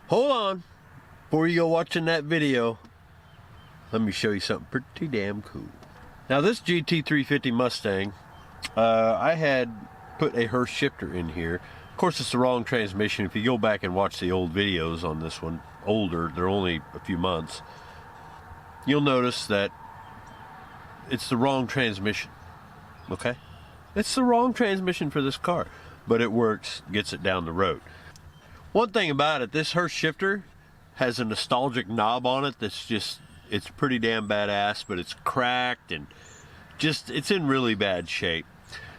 hold on. Before you go watching that video, let me show you something pretty damn cool. Now this GT350 Mustang, I had put a Hurst shifter in here. Of course, it's the wrong transmission. If you go back and watch the old videos on this one, older, they're only a few months, you'll notice that it's the wrong transmission, okay? It's the wrong transmission for this car, but it works, gets it down the road. One thing about it, this Hurst shifter has a nostalgic knob on it that's just, it's pretty damn badass, but it's cracked and just, it's in really bad shape.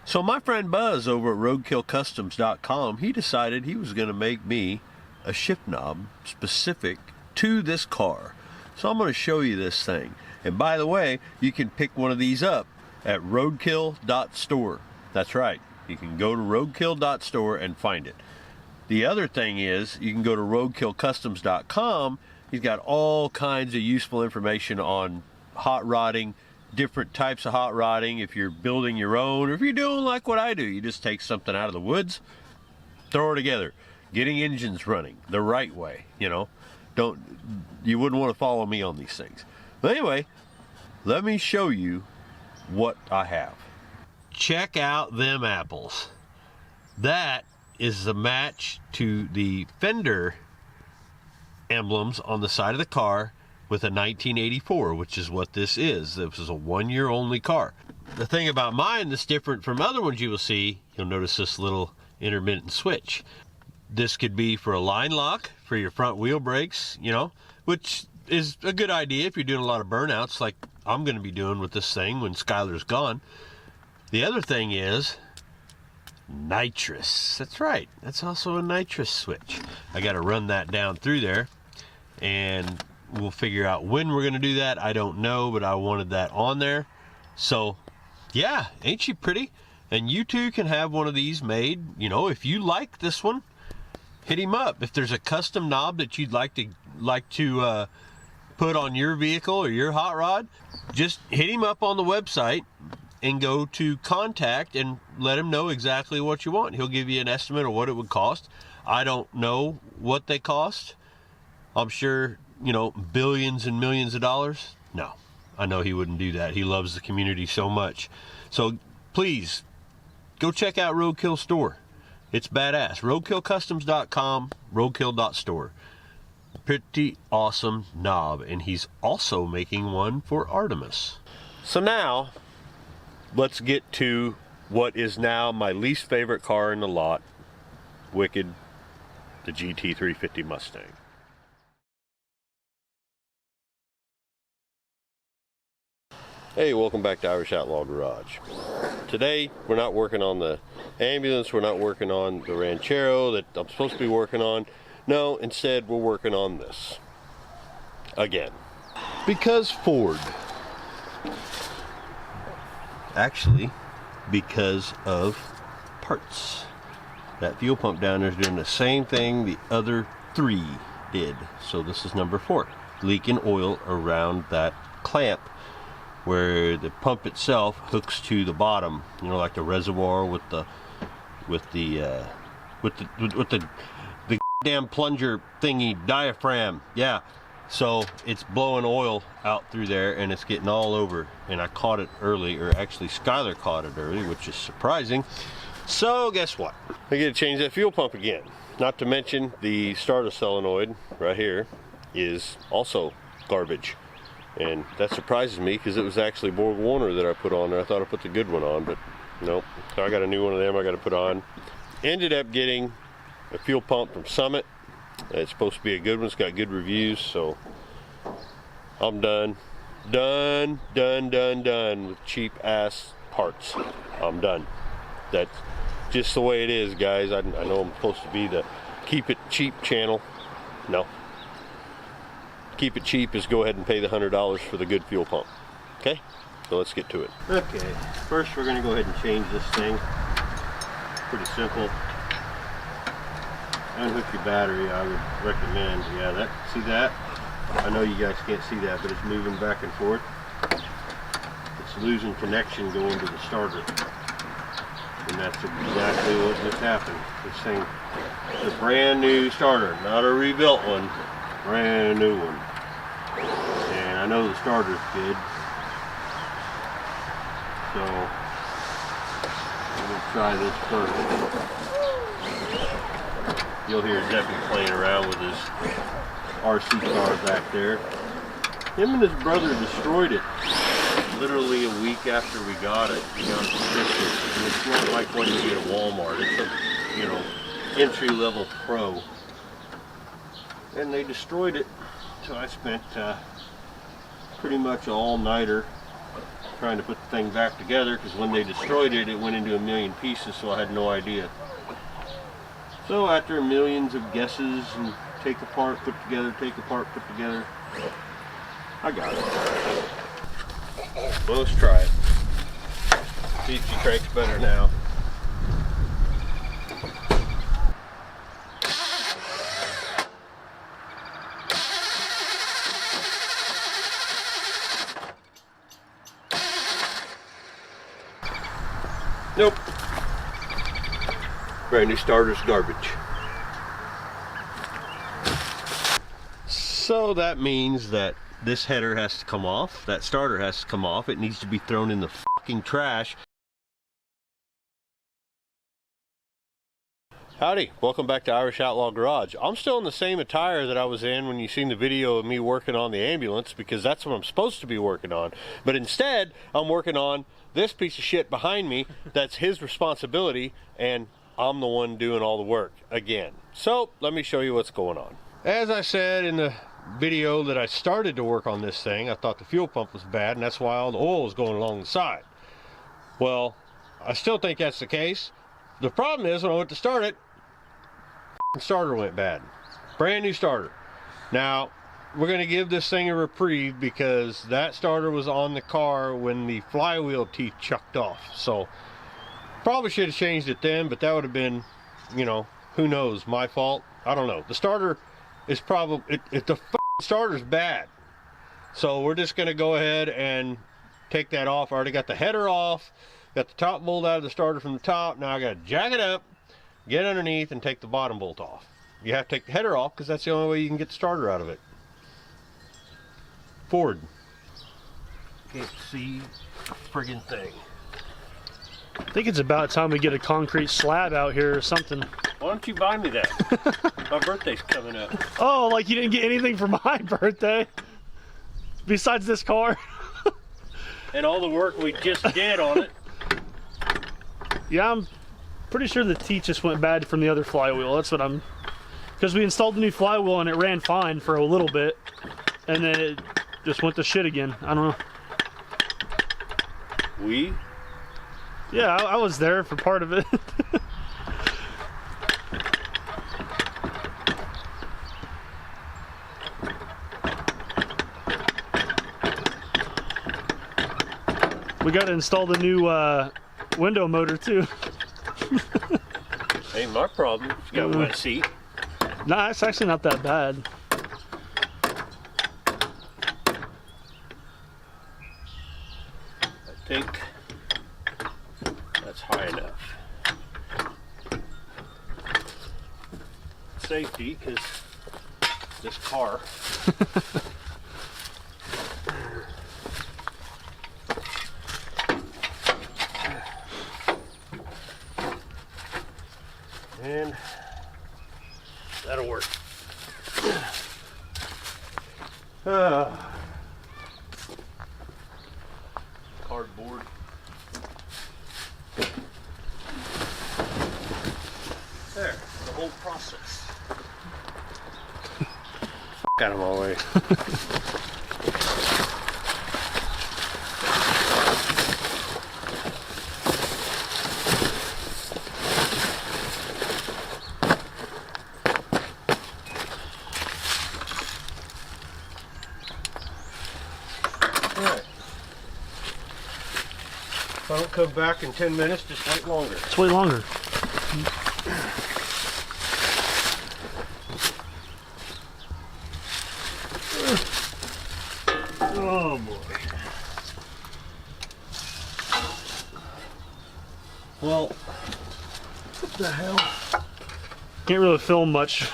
So my friend Buzz over at roadkillcustoms.com, he decided he was going to make me a shift knob specific to this car. So I'm going to show you this thing. And by the way, you can pick one of these up at roadkill.store. That's right. You can go to roadkill.store and find it. The other thing is, you can go to roadkillcustoms.com. He's got all kinds of useful information on hot rodding, different types of hot rodding, if you're building your own, or if you're doing like what I do, you just take something out of the woods, throw it together, getting engines running the right way, you know. You wouldn't want to follow me on these things. But anyway, let me show you what I have. Check out them apples. That is the match to the fender emblems on the side of the car with a 1984, which is what this is. This is a 1 year only car. The thing about mine that's different from other ones you will see, you'll notice this little intermittent switch. This could be for a line lock for your front wheel brakes, you know, which is a good idea if you're doing a lot of burnouts like I'm going to be doing with this thing when Skylar's gone. The other thing is nitrous. That's right, that's also a nitrous switch. I got to run that down through there, and we'll figure out when we're going to do that. I don't know, but I wanted that on there. So yeah, ain't she pretty? And you too can have one of these made. You know, if you like this one, hit him up. If there's a custom knob that you'd like to put on your vehicle or your hot rod, just hit him up on the website and go to contact and let him know exactly what you want. He'll give you an estimate of what it would cost. I don't know what they cost. I'm sure, you know, billions and millions of dollars. No, I know he wouldn't do that. He loves the community so much. So please go check out Roadkill Store. It's badass. Roadkillcustoms.com, roadkill.store. Pretty awesome knob, and he's also making one for Artemis. So now let's get to what is now my least favorite car in the lot, Wicked, the GT350 Mustang. Hey, welcome back to Irish Outlaw Garage. Today, we're not working on the ambulance, we're not working on the Ranchero that I'm supposed to be working on. No, instead, we're working on this. Again. Because Ford. Actually, because of parts. That fuel pump down there is doing the same thing the other three did. So this is number 4. Leaking oil around that clamp where the pump itself hooks to the bottom, you know, like the reservoir with the damn plunger thingy diaphragm. Yeah, so it's blowing oil out through there and it's getting all over, and I caught it early, or actually Skylar caught it early, which is surprising. So guess what, I get to change that fuel pump again. Not to mention the starter solenoid right here is also garbage. And that surprises me because it was actually Borg Warner that I put on there. I thought I put the good one on, but nope. So I got a new one of them I got to put on. Ended up getting a fuel pump from Summit. It's supposed to be a good one. It's got good reviews, so I'm done. Done with cheap ass parts. I'm done. That's just the way it is, guys. I know I'm supposed to be the keep it cheap channel. No. Keep it cheap is go ahead and pay the $100 for the good fuel pump. Okay, so let's get to it. Okay, first we're going to go ahead and change this thing. Pretty simple. Unhook your battery, I would recommend. Yeah, see that? I know you guys can't see that, but it's moving back and forth. It's losing connection going to the starter. And that's exactly what just happened. This thing is a brand new starter, not a rebuilt one, brand new one. And I know the starter's good. So I'm gonna try this first. You'll hear Deppy playing around with his RC car back there. Him and his brother destroyed it literally a week after we got it. We got it and it's not like one you get at Walmart. It's a, you know, entry-level pro. And they destroyed it. So I spent pretty much an all-nighter trying to put the thing back together, because when they destroyed it, it went into a million pieces, so I had no idea. So after millions of guesses and take apart, put together, take apart, put together, I got it. Well, let's try it. See if she cranks better now. Nope. Brand new starter's garbage. So that means that this header has to come off, that starter has to come off, it needs to be thrown in the fucking trash. Howdy, welcome back to Irish Outlaw Garage. I'm still in the same attire that I was in when you seen the video of me working on the ambulance, because that's what I'm supposed to be working on. But instead, I'm working on this piece of shit behind me that's his responsibility, and I'm the one doing all the work again. So let me show you what's going on. As I said in the video that I started to work on this thing, I thought the fuel pump was bad, and that's why all the oil was going along the side. Well, I still think that's the case. The problem is when I went to start it, the starter went bad. Brand new starter. Now, we're going to give this thing a reprieve, because that starter was on the car when the flywheel teeth chucked off. So, probably should have changed it then, but that would have been, you know, who knows, my fault. I don't know. The starter is probably, the starter's bad. So we're just going to go ahead and take that off. I already got the header off, got the top bolt out of the starter from the top. Now I got to jack it up, get underneath, and take the bottom bolt off. You have to take the header off, because that's the only way you can get the starter out of it. Forward. Can't see a friggin' thing. I think it's about time we get a concrete slab out here or something. Why don't you buy me that? My birthday's coming up. Oh, like you didn't get anything for my birthday? Besides this car? And all the work we just did on it. Yeah, I'm pretty sure the teeth just went bad from the other flywheel. That's what I'm... Because we installed the new flywheel and it ran fine for a little bit. And then it just went to shit again. I don't know. We? Yeah, I was there for part of it. We got to install the new window motor too. Ain't my problem. You got a wet seat. Nah, it's actually not that bad. I think that's high enough. Safety, because this car. And that'll work. Cardboard. There, the whole process. Out of my way. Alright. If I don't come back in 10 minutes, just wait longer. Just wait longer. Oh boy. Well, The hell? Can't really film much.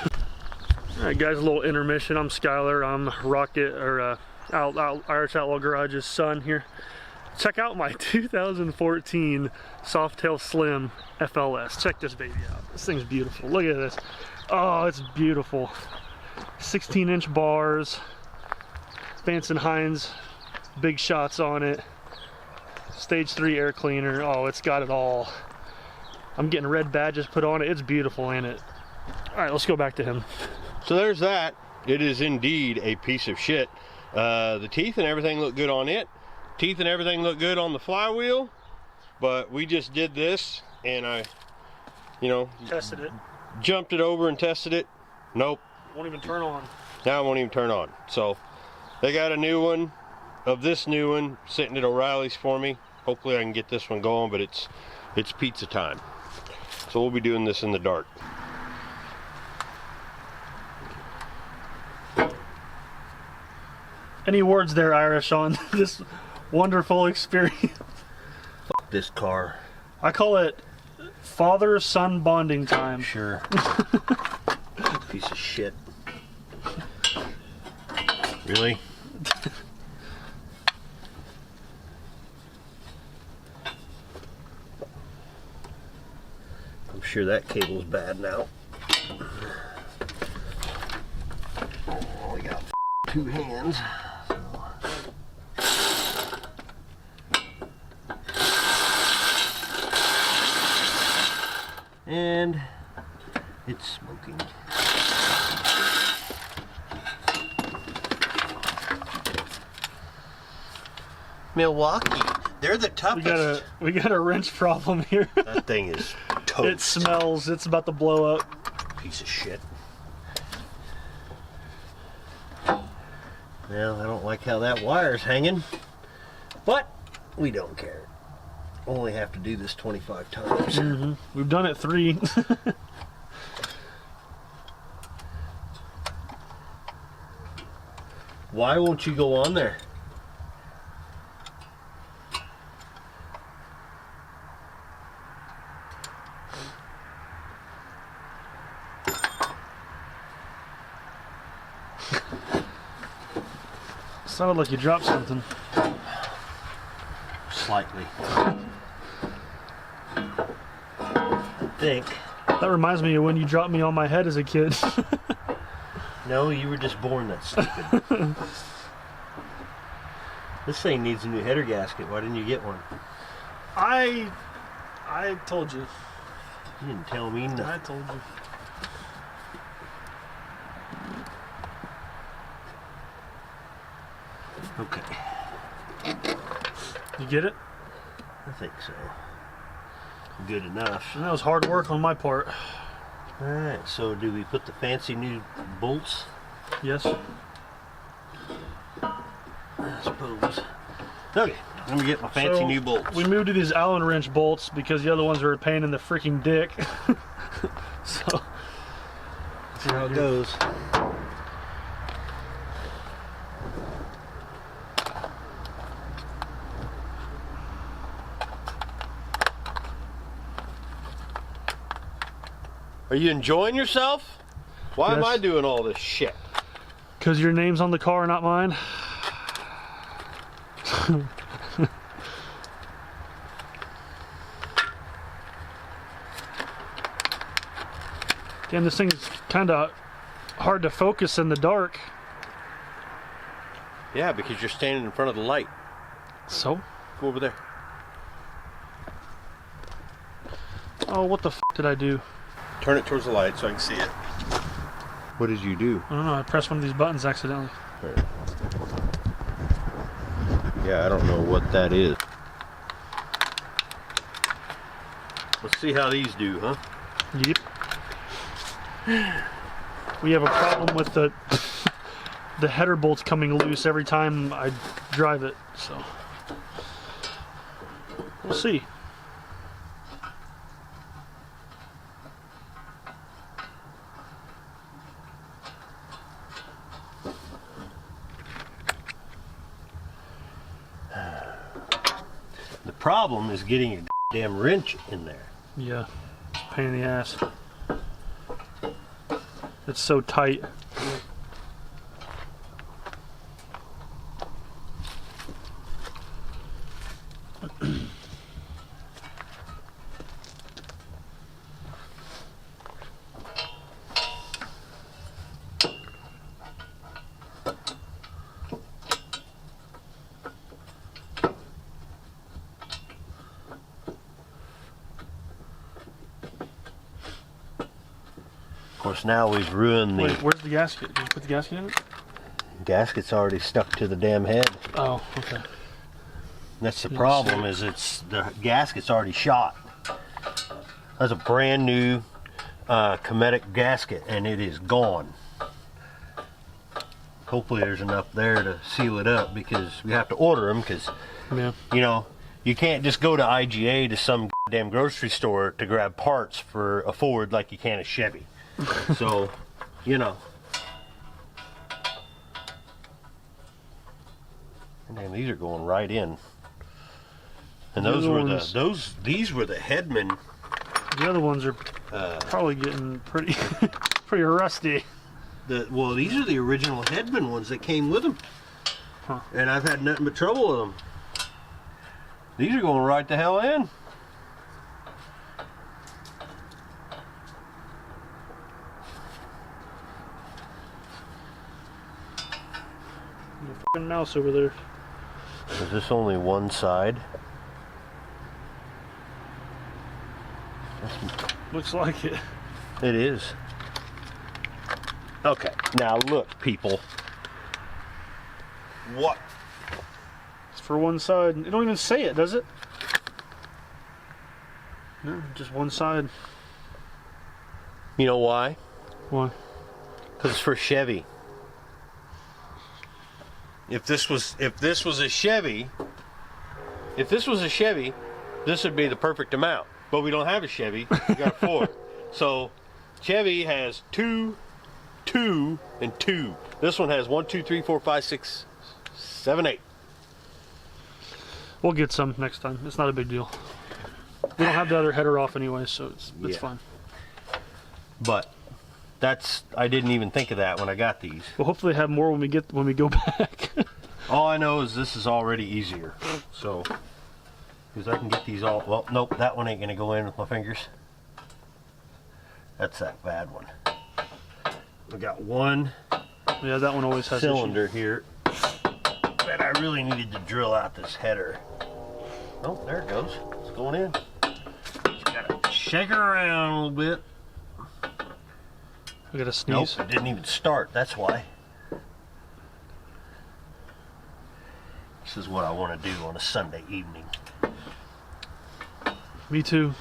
Alright guys, a little intermission. I'm Skylar. I'm Rocket, or Irish Outlaw Garage's son here. Check out my 2014 Softail Slim FLS. Check this baby out. This thing's beautiful. Look at this. Oh, it's beautiful. 16-inch bars. Vance & Hines big shots on it. Stage 3 air cleaner. Oh, it's got it all. I'm getting red badges put on it. It's beautiful, ain't it? Alright, let's go back to him. So there's that. It is indeed a piece of shit. The teeth and everything look good on it. Teeth and everything look good on the flywheel. But we just did this and I, Tested it. Jumped it over and tested it. Nope. Won't even turn on. Now it won't even turn on. So they got a new one of this new one sitting at O'Reilly's for me. Hopefully I can get this one going, but it's pizza time. So we'll be doing this in the dark. Any words there, Irish, on this wonderful experience? Fuck this car. I call it father-son bonding time. Sure. Piece of shit. Really? I'm sure that cable's bad now. We got two hands. And it's smoking. Milwaukee, they're the toughest. We got a wrench problem here. That thing is toast. It smells. It's about to blow up. Piece of shit. Well, I don't like how that wire's hanging, but we don't care. Only have to do this 25 times. Mm-hmm. We've done it 3. Why won't you go on there? Sounded like you dropped something. Slightly. I think. That reminds me of when you dropped me on my head as a kid. No, you were just born that stupid. This thing needs a new header gasket. Why didn't you get one? I told you. You didn't tell me nothing. I told you. Okay. You get it? I think so. Good enough. And that was hard work on my part. Alright, so do we put the fancy new bolts? Yes. I suppose. Okay, let me get my fancy new bolts. We moved to these Allen wrench bolts because the other ones were a pain in the freaking dick. So, see how it goes. Are you enjoying yourself? Why am Yes. I doing all this shit? because your name's on the car, not mine. Damn, this thing is kind of hard to focus in the dark. Yeah, because you're standing in front of the light. So? Go over there. Oh, what the f did I do? Turn it towards the light so I can see it. What did you do? I don't know, I pressed one of these buttons accidentally. Right. Yeah, I don't know what that is. Let's see how these do, huh? Yep. We have a problem with the header bolts coming loose every time I drive it, so we'll see. The problem is getting a damn wrench in there. Yeah, pain in the ass. It's so tight. Of course, now we've ruined the... Wait, where's the gasket? Did you put the gasket in it? Gasket's already stuck to the damn head. Oh, okay. That's the problem, is the gasket's already shot. That's a brand new Cometic gasket, and it is gone. Hopefully there's enough there to seal it up, because we have to order them, because, Yeah. you know, you can't just go to IGA to some damn grocery store to grab parts for a Ford like you can a Chevy. So, you know. Man, these are going right in. And those were these were the Headman. The other ones are probably getting pretty pretty rusty. Well, these are the original Headman ones that came with them. Huh. And I've had nothing but trouble with them. These are going right the hell in. The fucking mouse over there. Is this only one side? Looks like it. It is. Okay, now look, people. What? It's for one side. It don't even say it, does it? No, just one side. You know why? Why? Because it's for Chevy. If this was a Chevy, this would be the perfect amount. But we don't have a Chevy. We got a Ford. So Chevy has 2, 2, and 2. This one has 1, 2, 3, 4, 5, 6, 7, 8. We'll get some next time. It's not a big deal. We don't have the other header off anyway, so it's fine. But I didn't even think of that when I got these. We'll hopefully have more when we go back. All I know is this is already easier. So, because I can get these all. Well, nope, that one ain't gonna go in with my fingers. That's that bad one. We got one. Yeah, that one always has cylinder here. But I really needed to drill out this header. Oh, there it goes. It's going in. Just gotta shake it around a little bit. I gotta sneeze. Nope, it didn't even start. That's why. This is what I want to do on a Sunday evening. Me too.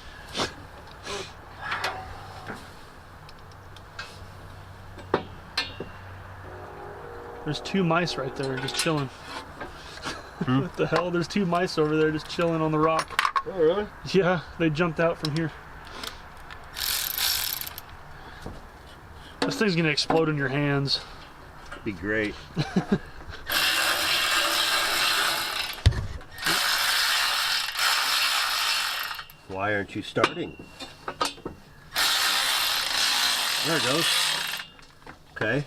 There's 2 mice right there just chilling. What the hell? There's 2 mice over there just chilling on the rock. Oh, really? Yeah, they jumped out from here. This thing's gonna explode in your hands. Be great. Why aren't you starting? There it goes. Okay.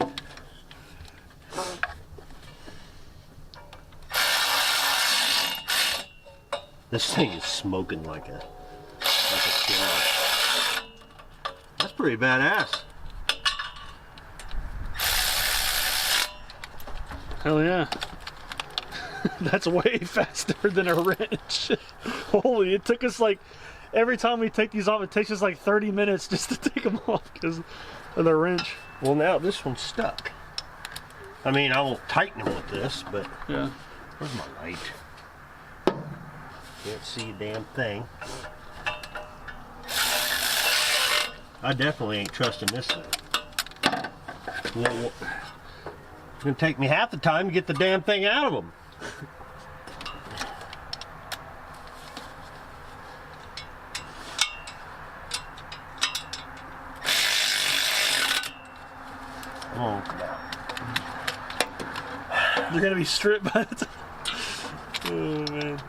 This thing is smoking like a killer. That's pretty badass. Hell yeah. That's way faster than a wrench. Holy, it took us like, every time we take these off, it takes us like 30 minutes just to take them off because of the wrench. Well, now this one's stuck. I mean, I won't tighten them with this, but yeah. Where's my light? Can't see a damn thing. I definitely ain't trusting this thing. Well, it's gonna take me half the time to get the damn thing out of them. Come on, come out. They're gonna be stripped by the time. Oh man.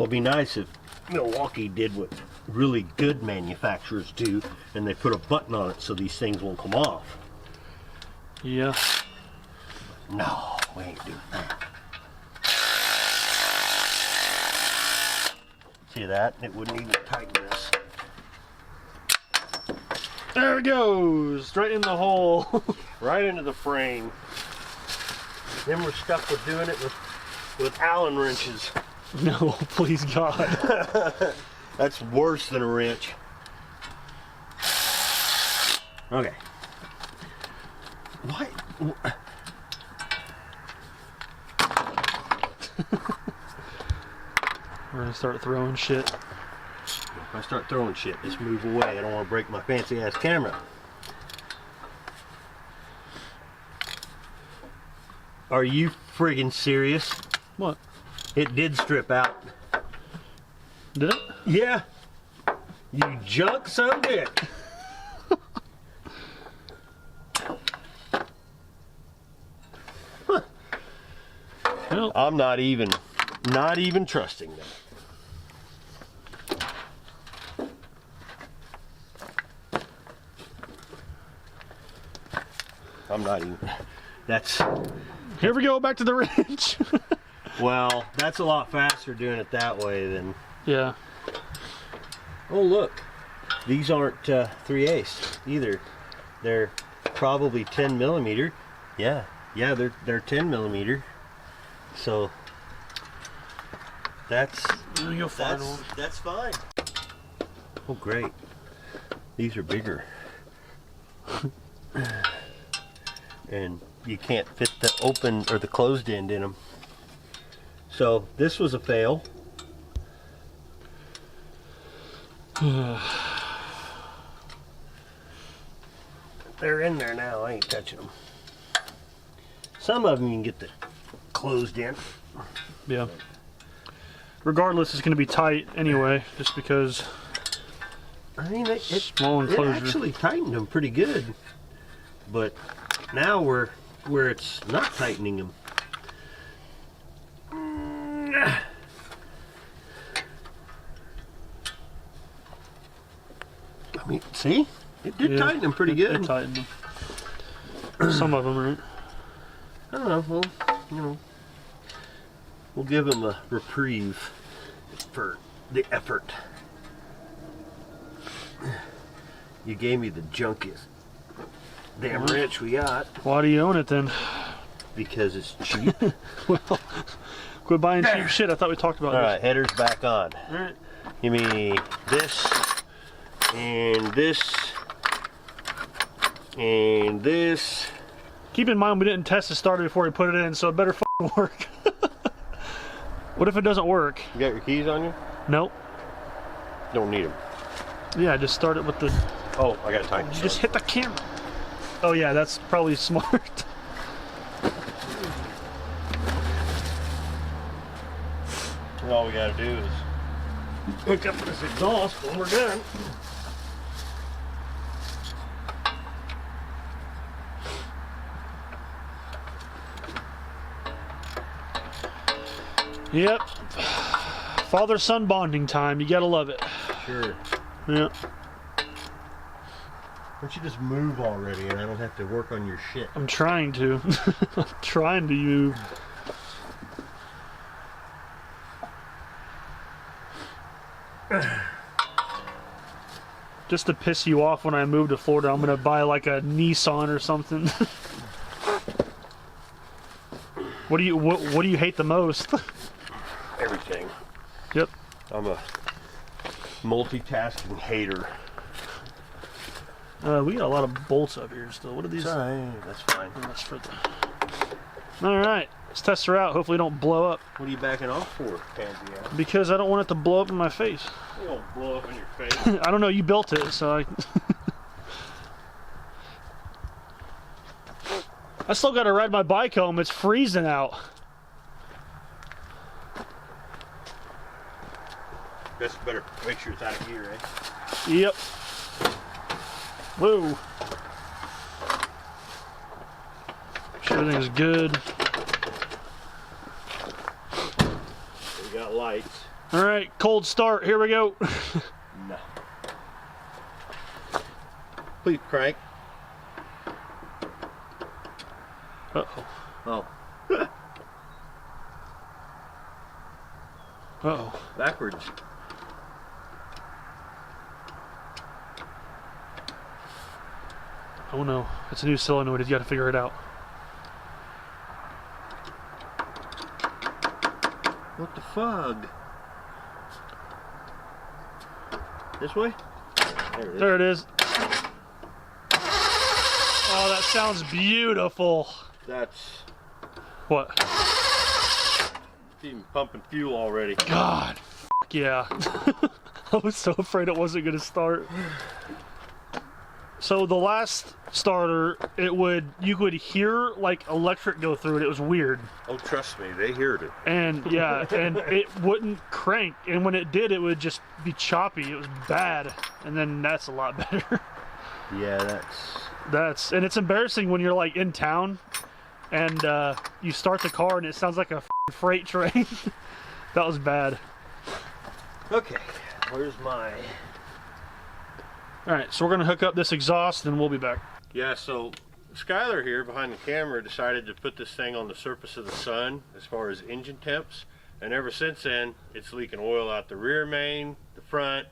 Well, it'd be nice if Milwaukee did what really good manufacturers do, and they put a button on it so these things won't come off. Yeah. No, we ain't doing that. See that? It wouldn't even tighten this. There it goes, straight in the hole. Right into the frame. Then we're stuck with doing it with Allen wrenches. No, please God. That's worse than a wrench. Okay. What? We're gonna start throwing shit. If I start throwing shit, just move away. I don't want to break my fancy ass camera. Are you friggin' serious? What? It did strip out. Did it? Yeah. You junk son of a dick. Well, I'm not even trusting them. I'm not even. That's. here we go, back to the wrench. Well, that's a lot faster doing it that way than. Yeah. Oh look, these aren't 3/8 either. They're probably 10 millimeter. Yeah, they're 10 millimeter. So that's You'll find one. that's fine. Oh great, these are bigger. And you can't fit the open or the closed end in them. So this was a fail. They're in there now. I ain't touching them. Some of them you can get the closed in. Yeah. Regardless, it's going to be tight anyway, just because. I mean, it Small enclosure. actually tightened them pretty good, but now we're where it's not tightening them. I mean, see, it did tighten them pretty good. It tightened them. Some of them, right? I don't know. Well, you know, we'll give them a reprieve for the effort. You gave me the junkiest damn wrench we got. Why do you own it then? Because it's cheap. Well, quit buying cheap shit. I thought we talked about All this. right, header's back on. All right. Give me this and this and this. Keep in mind we didn't test the starter before we put it in, so it better f***ing work. What if it doesn't work? You got your keys on you? Nope. Don't need them. Yeah, just start it with the. Oh, I gotta tighten. Just hit the camera. Oh yeah, that's probably smart. And all we gotta do is hook up this exhaust when we're done. Yep. Father-son bonding time. You gotta love it. Sure. Yeah. Why don't you just move already and I don't have to work on your shit? I'm trying to. I'm trying to move. Just to piss you off when I move to Florida, I'm gonna buy like a Nissan or something. What do you hate the most? Everything. Yep. I'm a multitasking hater. We got a lot of bolts up here still. What are these? That's fine. Oh, that's for the... All right, let's test her out. Hopefully, it don't blow up. What are you backing off for, pansy ass? Because I don't want it to blow up in my face. It won't blow up in your face. I don't know. You built it, so I. I still got to ride my bike home. It's freezing out. Guess better make sure it's out of gear, eh? Yep. Whoa. Sure everything's good. We got lights. All right, cold start. Here we go. No. Please crank. Uh-oh. Oh. Uh-oh. Backwards. Oh no, it's a new solenoid. He's got to figure it out. What the fug? This way? There it is. Oh, that sounds beautiful. That's... What? It's even pumping fuel already. God, yeah. I was so afraid it wasn't going to start. So the last starter, you would hear like electric go through it. It was weird. Oh, trust me, they heard it. And yeah, and it wouldn't crank. And when it did, it would just be choppy. It was bad. And then that's a lot better. Yeah, And it's embarrassing when you're like in town and you start the car and it sounds like a freight train. That was bad. Okay, where's my... All right, so we're gonna hook up this exhaust and we'll be back. Yeah, so Skylar here behind the camera decided to put this thing on the surface of the sun as far as engine temps, and ever since then it's leaking oil out the rear main, the front,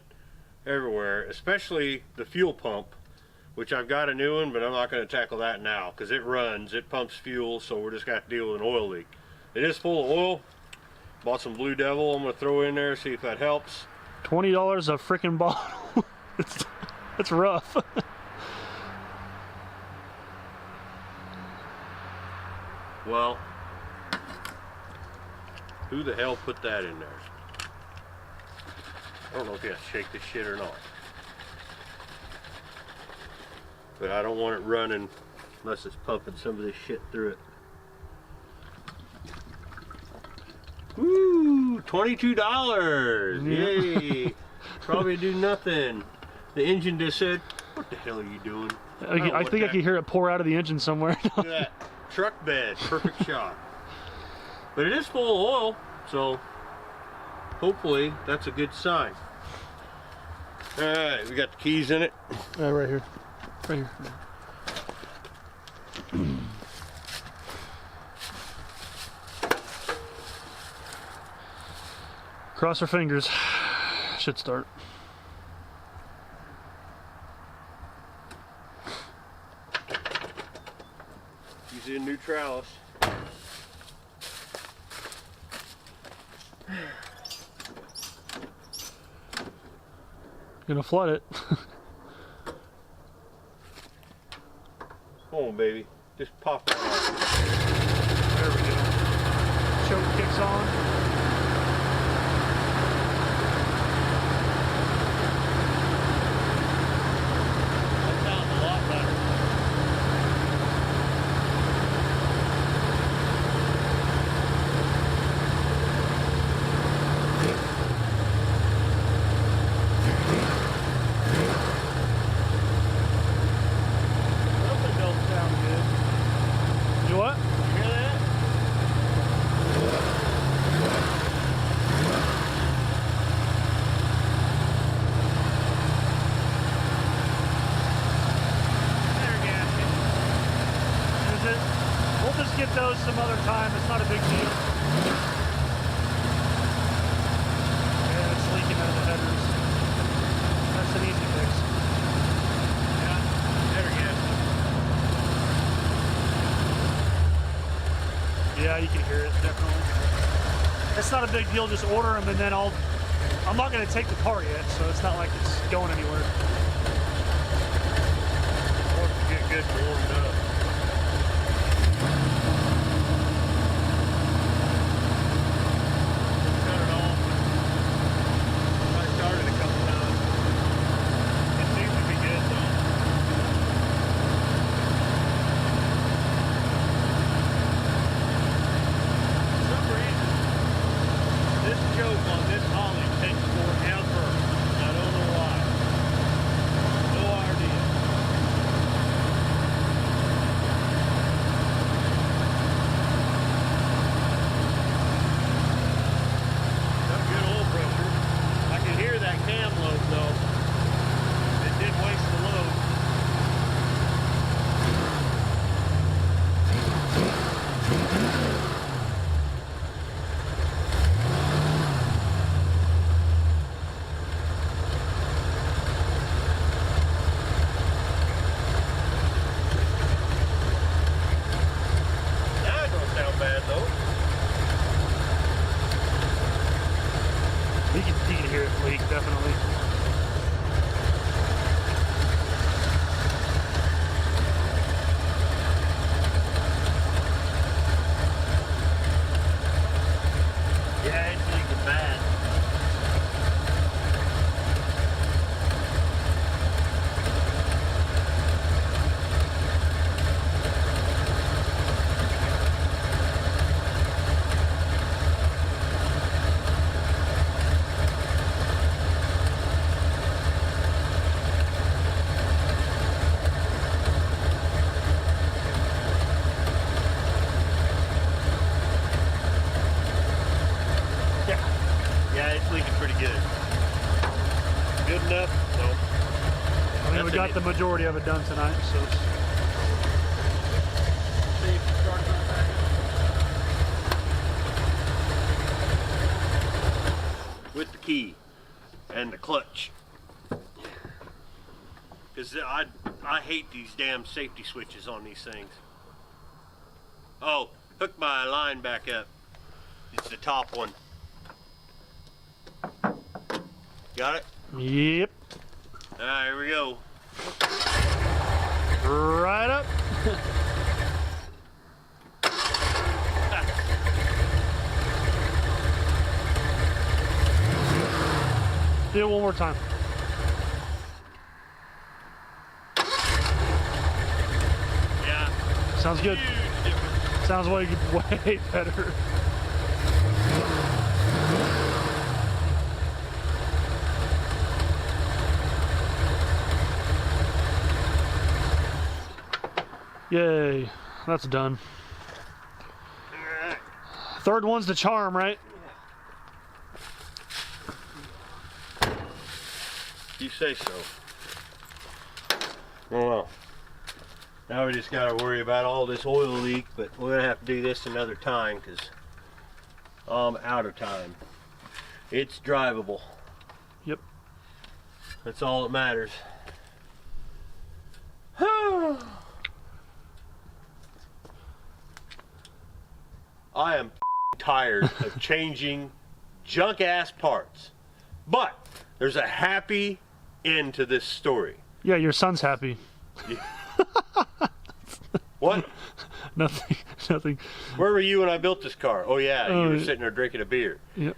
everywhere, especially the fuel pump, which I've got a new one, but I'm not going to tackle that now because it runs, it pumps fuel, so we're just got to deal with an oil leak. It is full of oil. Bought some Blue Devil. I'm going to throw in there, see if that helps. $20 a freaking bottle. It's rough. Well, who the hell put that in there? I don't know if you have to shake this shit or not. But I don't want it running unless it's pumping some of this shit through it. Woo! $22! Yay! Probably do nothing. The engine just said, what the hell are you doing? I think I can hear it pour out of the engine somewhere. Look at that. Truck bed. Perfect shot. But it is full of oil, so hopefully that's a good sign. Alright, we got the keys in it. Right here. Right here. Cross our fingers. Should start. Using a new trellis. Gonna flood it. Come on, baby. Just pop it out. There we go. Choke kicks on. That sounds a lot better. Something don't sound good. You what? You hear that? We'll just get those some other time. It's not a big deal. Yeah, it's leaking out of the headers. That's an easy fix. Yeah, better get. Yeah, you can hear it, definitely. It's not a big deal, just order them and then I'm not going to take the car yet, so it's not like it's going anywhere. Once you get good and warmed up. Cut it off. I started a couple times. It seems to be good though. For some reason, this choke on this Holly takes forever. I don't know why. No idea. can hear it leak, definitely. Yeah, it's leaking bad. Yeah, it's leaking pretty good. Good enough, so. I mean, we got the majority of it done tonight, so it's... See if it starts on back up. With the key and the clutch. Because I hate these damn safety switches on these things. Oh, hook my line back up. It's the top one. Got it? Yep. Alright, here we go. Right up. Do it one more time. Yeah. Sounds good. Huge difference. Sounds way better. Yay, that's done. Alright. Third one's the charm, right? You say so. Well, now we just got to worry about all this oil leak, but we're going to have to do this another time because I'm out of time. It's drivable. Yep. That's all that matters. I am tired of changing junk ass parts, but there's a happy end to this story. Yeah, your son's happy. What? Nothing. Nothing. Where were you when I built this car? Oh yeah, you were sitting there drinking a beer. Yep.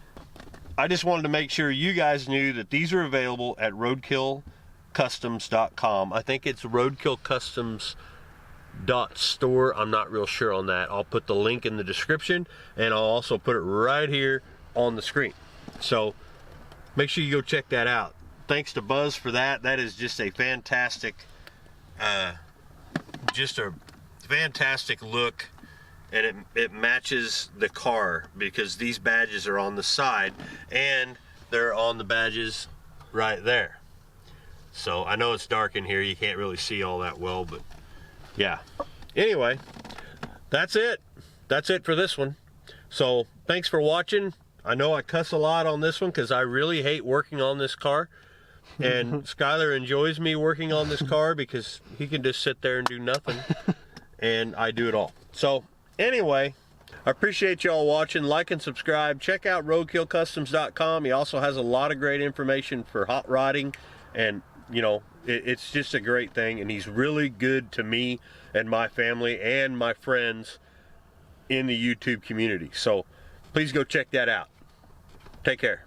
I just wanted to make sure you guys knew that these are available at roadkillcustoms.com. I think it's roadkillcustoms.store. I'm not real sure on that. I'll put the link in the description, and I'll also put it right here on the screen. So make sure you go check that out. Thanks to Buzz for that. That is just a fantastic look, and it matches the car because these badges are on the side and they're on the badges right there. So I know it's dark in here, you can't really see all that well, but yeah. Anyway, that's it for this one. So thanks for watching. I know I cuss a lot on this one because I really hate working on this car, and Skylar enjoys me working on this car because he can just sit there and do nothing, and I do it all. So anyway, I appreciate y'all watching. Like and subscribe. Check out roadkillcustoms.com. He also has a lot of great information for hot rodding, and you know, it's just a great thing, and he's really good to me and my family and my friends in the YouTube community. So please go check that out. Take care.